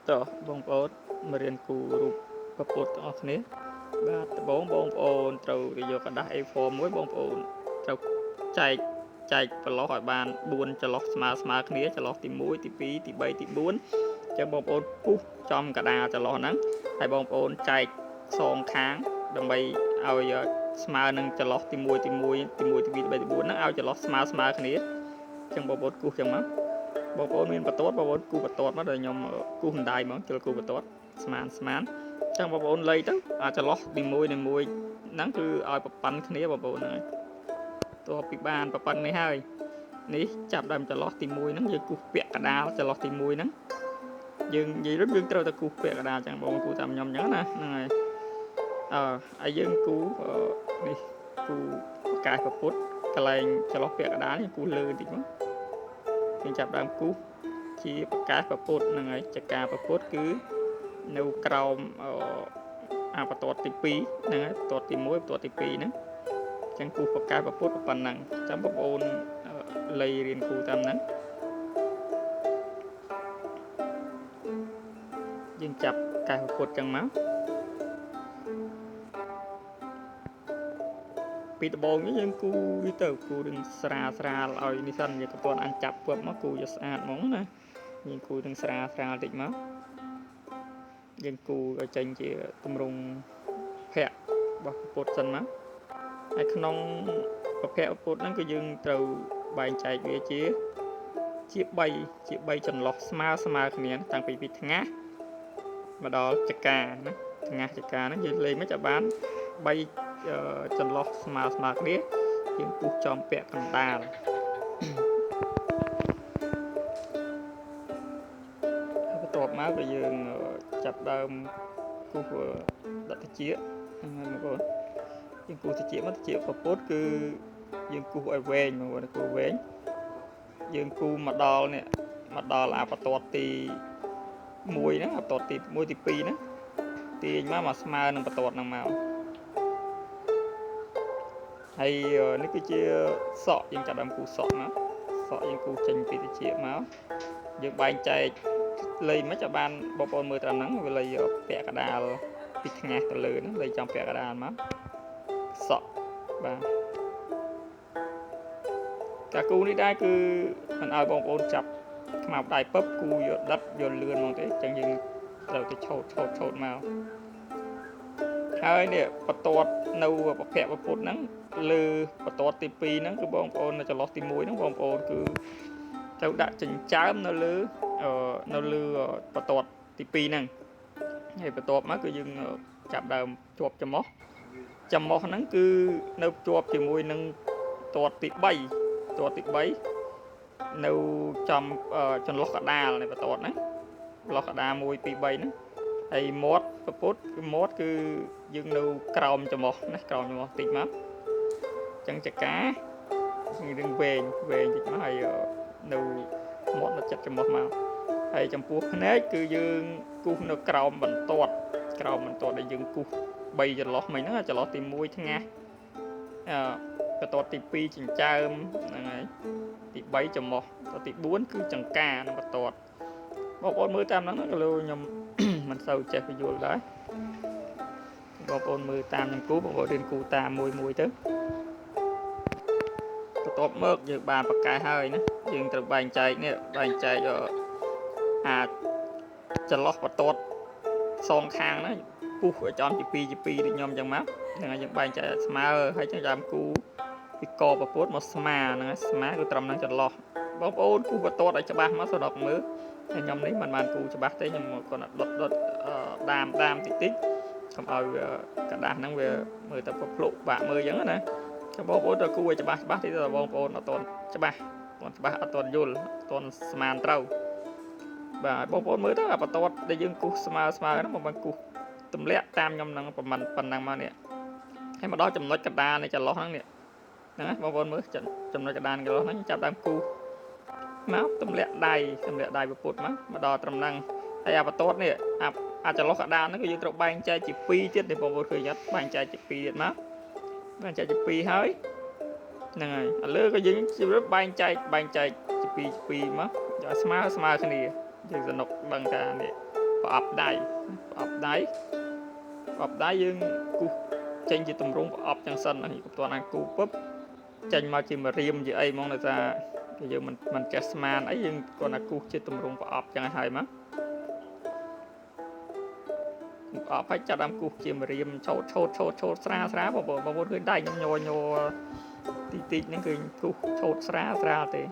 តោះបងប្អូនមករៀនគូរូបប្រពុតទាំងអស់គ្នាបាទដំបូងបងប្អូនត្រូវយកกระดาษ A4 មួយបងប្អូនត្រូវចែកប្រឡោះឲ្យបាន4ចន្លោះស្មើគ្នាចន្លោះទី1ទី2ទី3ទី4អញ្ចឹងបងប្អូនពុះចំកដាលចន្លោះហ្នឹងហើយបងប្អូនចែកសងខាងដើម្បីឲ្យស្មើនឹងចន្លោះទី1ទី1ទី1ទី2ទី3ទី4ហ្នឹងឲ្យចន្លោះស្មើគ្នាអញ្ចឹងបងប្អូនគូសចឹងមកបងប្អូនមានបន្ទាត់បងប្អូនគូបន្ទាត់មកដល់ខ្ញុំគូសម្ដាយហ្មងជិលគូបន្ទាត់ស្មានអញ្ចឹងបងប្អូនលៃទៅអាចន្លោះទី1ហ្នឹងគឺឲ្យប្រប៉ាន់គ្នាបងប្អូនហ្នឹងតើពីបានប្រប៉ាន់នេះហើយនេះចាប់ដើមចន្លោះទី1ហ្នឹងយើងគូសពាក់កដាលចន្លោះទី1ហ្នឹងយើងនិយាយយើងត្រូវតែគូសពាក់កដាលចឹងបងគូតាមខ្ញុំចឹងណាហ្នឹងហើយហើយយើងគូនេះគូផ្កាយប្រពុតកន្លែងចន្លោះពាក់កដាលនេះគូលើបន្តិចមកយើងចាប់ដើមគូសជាផ្កាយប្រពុតហ្នឹងហើយចកាប្រពុតគឺនៅក្រោមបន្ទាត់ទី2ហ្នឹងហើយបន្ទាត់ទី1បន្ទាត់ទី2ហ្នឹងចឹងគូផ្កាយប្រពុតប៉ុណ្ណឹងចាំបងប្អូនលៃរៀនគូតាមហ្នឹងយើងចាប់កែប្រពុតចឹងមកពីដំបូងនេះយើងគូវាទៅគូនឹងស្រាលឲ្យនេះសិនយើងក៏អញចាប់ពឹបមកគូយកស្អាតហ្មងណាយើងគូនឹងស្រាលតិចមកយើងគូឲ្យចេញជាទម្រង់ភ័ក្ររបស់ពុទ្ធសិនមកហើយក្នុងប្រភេទពុទ្ធហ្នឹងគឺយើងត្រូវបែងចែកវាជា3ចន្លោះស្មើគ្នាតាំងពីថ្ងាសមកដល់ចកាណាថ្ងាសចកាហ្នឹងយើងលេងមិនឲ្យបាន3ចន្លោះស្មើគ្នាយើងពុះចំពាក់កណ្ដាលហើយបន្ទាប់មកគឺយើងចាប់ដើមគូសដតិជាហ្នឹងហើយបងប្អូនយើងគូសតិជាមកតិជាប្រពុតគឺយើងគូសឲ្យវែងបងប្អូនគូវែងយើងគូមកដល់នេះមកដល់បន្ទាត់ទី1ហ្នឹងបន្ទាត់ទី1ទី2ហ្នឹងទាញមកស្មើនឹងបន្ទាត់ហ្នឹងមកហើយនេះគឺជាសក់យើងចាប់ដើមគូសក់មកសក់យើងគូចេញពីតិចមកយើងបែងចែកលៃមិនchoបានបងប្អូនមើលត្រឹមហ្នឹងវាលៃពាក់កដាលពីថ្ងាសទៅលើហ្នឹងលៃចំពាក់កដាលមកសក់បាទការគូនេះដែរគឺមិនឲ្យបងប្អូនចាប់ខ្មៅដៃពឹបគូយកដិតយកលឿនហ្មងទេអញ្ចឹងយើងត្រូវទៅឆោតមកហើយនេះបន្ទាត់នៅប្រភេទប្រពុតហ្នឹងលើបន្ទាត់ទី2ហ្នឹងគឺបងប្អូននៅចន្លោះទី1ហ្នឹងបងប្អូនគឺត្រូវដាក់ចិញ្ចើមនៅលើបន្ទាត់ទី2ហ្នឹងហើយបន្ទាប់មកគឺយើងចាប់ដើមជាប់ចំោះហ្នឹងគឺនៅជាប់ជាមួយនឹងបន្ទាត់ទី3នៅចំចន្លោះកដាលនៃបន្ទាត់ហ្នឹងចន្លោះកដាល1 2 3ហ្នឹងហើយមាត់ប្រពុតគឺមាត់គឺយើងនៅក្រោមចំោះណាក្រោមចំោះតិចមកអញ្ចឹងចកាយើងវែងតិចមកហើយនៅមាត់នៅចិត្តចំោះមកហើយចំពោះភ្នែកគឺយើងគូសនៅក្រោមបន្ទាត់ដែលយើងគូស3ចន្លោះមិញហ្នឹងចន្លោះទី1ថ្ងាសបន្ទាត់ទី2ចិញ្ចើមហ្នឹងហើយទី3ចំោះទី4គឺចង្កានិងបន្ទាត់បងប្អូនមើលតាមហ្នឹងក៏លោកខ្ញុំមិនសូវចេះពយល់ដែរបងប្អូនមើលតាមខ្ញុំគូបងប្អូនរៀនគូតាមមួយទៅបន្ទាប់មកយើងបានប្រកែហើយណាយើងត្រូវបែងចែកអាចចន្លោះបន្ទាត់សងខាងណាពុះឲ្យចំពី2ដូចខ្ញុំអញ្ចឹងមកហ្នឹងហើយយើងបែងចែកស្មើហើយចឹងចាំគូពីកប្រពុតមកស្មើហ្នឹងស្មើគឺត្រឹមនឹងចន្លោះបងប្អូនគូបន្ទាត់ឲ្យច្បាស់មកសម្រាប់មើលតែខ្ញុំនេះមិនបានគូច្បាស់ទេខ្ញុំគាត់ដុតដាមតិចកុំឲ្យកដាស់ហ្នឹងវាមើលទៅភ្លុកបាក់មើលអញ្ចឹងណាចាំបងប្អូនត្រូវគូឲ្យច្បាស់តិចទៅបងប្អូនអត់ទាន់ច្បាស់អត់ទាន់យល់អត់ទាន់ស្មានត្រូវបាទបងប្អូនមើលទៅអាបន្ទាត់ដែលយើងគូសស្មើហ្នឹងបងគូសទម្លាក់តាមខ្ញុំហ្នឹងប៉ុណ្ណឹងមកនេះហើយមកដល់ចំណុចកណ្ដាលនៃចន្លោះហ្នឹងនេះណាបងប្អូនមើលចំណុចកណ្ដាលចន្លោះហ្នឹងចាប់ដើមគូសមកទម្លាក់ដៃប្រពុតមកដល់ត្រឹមហ្នឹងហើយអាបន្ទាត់នេះអាចន្លោះកណ្ដាលហ្នឹងគឺយើងត្រូវបែងចែកជា2ទៀតនេះបងប្អូនឃើញអត់បែងចែកជា2ទៀតមកបែងចែកជា2ហើយហ្នឹងហើយឥឡូវក៏យើងជម្រាបបែងចែកជា2មកឲ្យស្មើគ្នាយើងសនុកដឹងថានេះ ប្រអប់ដៃយើងគូសចេញជាទម្រង់ប្រអប់ចឹងសិនហើយបន្ទាប់ណាគូសពឹបចេញមកជាម្រាមជាអីហ្មងដោយសារគេយើងមិនចេះស្មានអីយើងគាត់ណាគូសជាទម្រង់ប្រអប់ចឹងហើយមកប្រអប់ហើយចាប់ដើមគូសជាម្រាមឆោតស្រាលបងប្អូនឃើញដៃខ្ញុំញ័រតិចហ្នឹងគឺគូសឆោតស្រាលទេ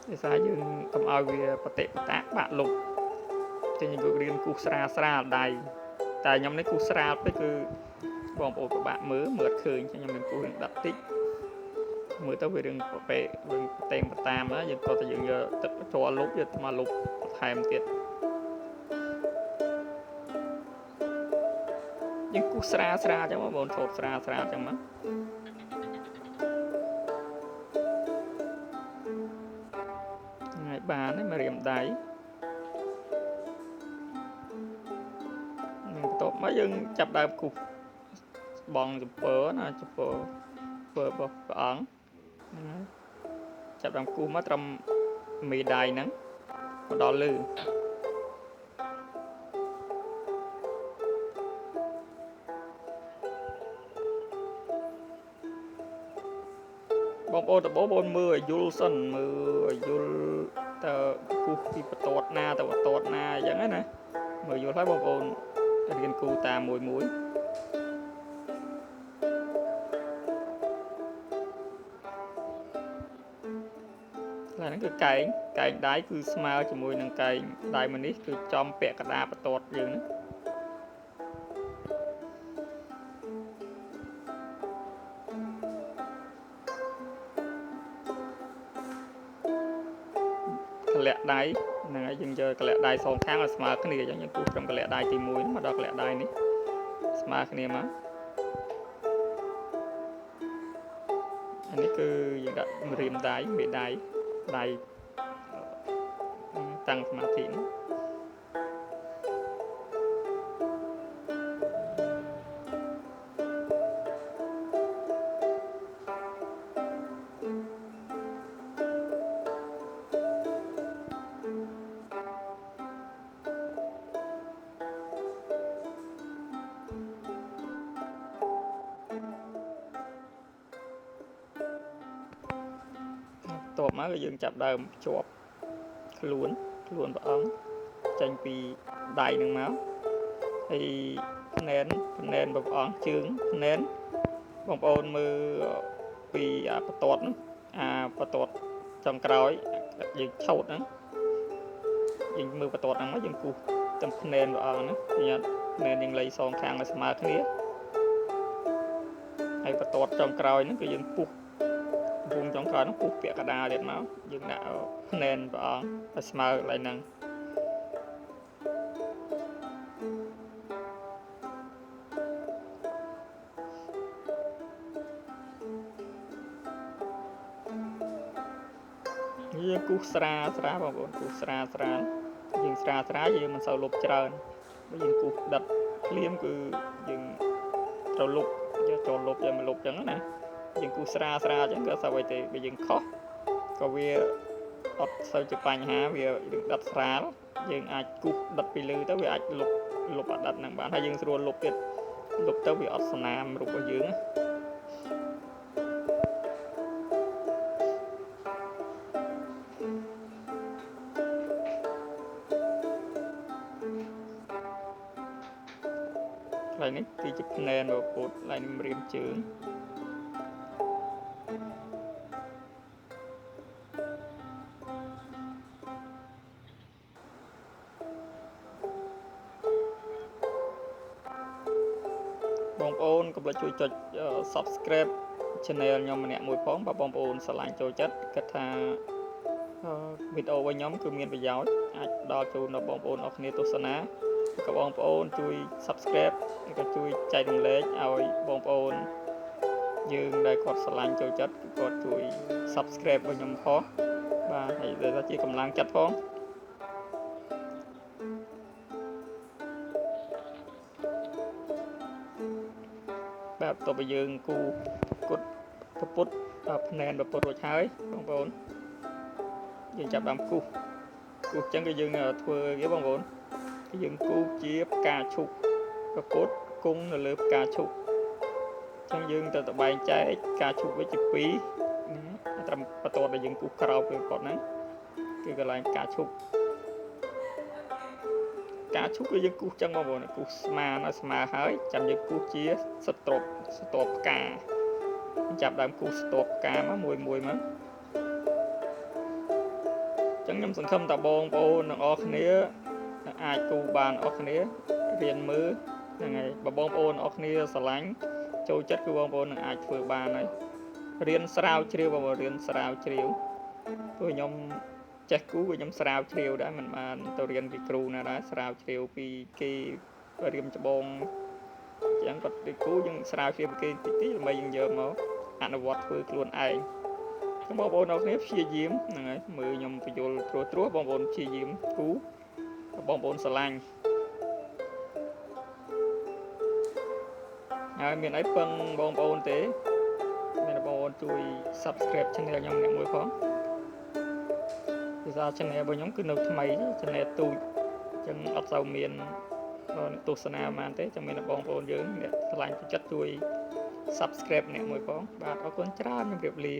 ដោយសារយើងកុំឲ្យវាបតិបតាបាក់លុបចេញយើងរៀនគូសស្រាលដៃតែខ្ញុំនេះគូសស្រាលពេកគឺបងប្អូនពិបាកមើលអត់ឃើញខ្ញុំមានគូសដិតតិចមើលទៅវារឿងប្រពេរឿងតេងបតាមណាយើងគាត់តែយើងយកទឹកជ័រលុបយកមកលុបបន្ថែមទៀតយើងគូសស្រាលចឹងបងប្អូនឆោតស្រាលចឹងមកហើយបានហើយមករៀមដៃបន្ទាប់មកយើងចាប់ដើមគូសបងចំពើណាចំពើរបស់ព្រះអង្គហ្នឹងហើយចាប់ដើមគូសមកត្រឹមមេដៃហ្នឹងមកដល់លើបងប្អូនតើបងប្អូនមើលឲ្យយល់សិនមើលឲ្យយល់តើគូសពីបន្ទាត់ណាទៅបន្ទាត់ណាអញ្ចឹងណាមើលយល់ហើយបងប្អូនរៀនគូសតាមមួយហ្នឹងគឺកែងដៃគឺស្មើជាមួយនឹងកែងដៃមួយនេះគឺចំពាក់កដាបន្ទាត់យើងកលាក់ដៃហ្នឹងហើយយើងយកកលាក់ដៃសងខាងឲ្យស្មើគ្នាអញ្ចឹងយើងគូសត្រឹមកលាក់ដៃទី1មកដល់កលាក់ដៃនេះស្មើគ្នាមកអានេះគឺយើងដាក់រៀមដៃមេដៃតាំងសមាធិនេះតបមកគឺយើងចាប់ដើមជាប់ខ្លួនព្រះអង្គចេញពីដៃនឹងមកហើយភ្នែនព្រះអង្គជើងភ្នែនបងប្អូនមើលពីបន្ទាត់ហ្នឹងបន្ទាត់ចុងក្រោយយើងឆោតហ្នឹងយើងមើលបន្ទាត់ហ្នឹងមកយើងគូសទាំងភ្នែនព្រះអង្គហ្នឹងយើងភ្នែនយើងលៃសងខាងឲ្យស្មើគ្នាហើយបន្ទាត់ចុងក្រោយហ្នឹងគឺយើងពុះវងចុងក្រោយនោះពុះពាក់កដាលទៀតមកយើងដាក់ភ្នែនព្រះអង្គឲ្យស្មើកន្លែងហ្នឹងយើងគូសស្រាលបងប្អូនគូសស្រាលយើងស្រាលយើងមិនសូវលុបច្រើនបើយើងគូសដិតភ្លាមគឺយើងត្រូវលុបយកចូលលុបយកមកលុបចឹងណាយើងគូសស្រាលចឹងក៏ស្អីទេបើយើងខុសក៏វាអត់សូវជាបញ្ហាវាយើងដិតស្រាលយើងអាចគូសដិតពីលើទៅវាអាចលុបអាដិតហ្នឹងបានហើយយើងស្រួលលុបទៀតលុបទៅវាអត់ស្នាមរូបរបស់យើងកន្លែងនេះគឺជាភ្នែនរបស់ពុទ្ធកន្លែងនេះម្រាមជើងបងប្អូនកុំភ្លេចជួយចុច Subscribe Channel ខ្ញុំម្នាក់មួយផងបើបងប្អូនស្រឡាញ់ចូលចិត្តគិតថាវីដេអូរបស់ខ្ញុំគឺមានប្រយោជន៍អាចដល់ជូនដល់បងប្អូនអរគ្នាទស្សនាក៏បងប្អូនជួយ Subscribe ក៏ជួយចែករំលែកឲ្យបងប្អូនយើងដែលគាត់ស្រឡាញ់ចូលចិត្តគាត់ជួយ Subscribe របស់ខ្ញុំផងបាទហើយដែលជាកម្លាំងចិត្តផងបាទតបយើងគូគុតពុទ្ធភ្នែនពុទ្ធរួចហើយបងប្អូនយើងចាប់ដើមគូស គូចឹងគឺយើងធ្វើគេបងប្អូនគឺយើងគូជាផ្កាឈូកប្រពុតគង់នៅលើផ្កាឈូកចឹងយើងទៅបែងចែកផ្កាឈូកវាជា2ត្រឹមបន្ទាប់ដែលយើងគូក្រោបវាប៉ុណ្ណឹងគឺកន្លែងផ្កាឈូកការឈូកគឺយើងគូសចឹងបងប្អូនគូសស្មើឲ្យស្មើហើយចាំយើងគូសជាស្ទប់ផ្កាចាប់ដើមគូសស្ទប់ផ្កាមកមួយមកចឹងខ្ញុំសង្ឃឹមថាបងប្អូនទាំងអស់គ្នាអាចគូបានអស់គ្នារៀនមើលហ្នឹងហើយបើបងប្អូនអស់គ្នាស្រឡាញ់ចូលចិត្តគឺបងប្អូននឹងអាចធ្វើបានហើយរៀនស្រាវជ្រាវបងប្អូនរៀនស្រាវជ្រាវព្រោះខ្ញុំចេះគូខ្ញុំស្រាវជ្រាវដែរមិនបានទៅរៀនពីគ្រូណាដែរស្រាវជ្រាវពីគេរៀមច្បងចឹងគាត់ពីគ្រូយើងស្រាវជ្រាវពីគេតិចដើម្បីយើងយកមកអនុវត្តធ្វើខ្លួនឯងបងប្អូនអរគ្នាព្យាយាមហ្នឹងហើយមើលខ្ញុំបញ្យល់ត្រួសបងប្អូនព្យាយាមគូបងប្អូនស្រឡាញ់ហើយមានអីពឹងបងប្អូនទេមានបងប្អូនជួយ Subscribe Channel ខ្ញុំអ្នកមួយផងភាសា Channel របស់ខ្ញុំគឺនៅថ្មី Channel ទូចអញ្ចឹងអត់សូវមានទស្សនាប៉ុន្មានទេចាំមានបងប្អូនយើងអ្នកឆ្លាញ់ចិត្តជួយ Subscribe អ្នកមួយផងបាទអរគុណច្រើនជម្រាបលា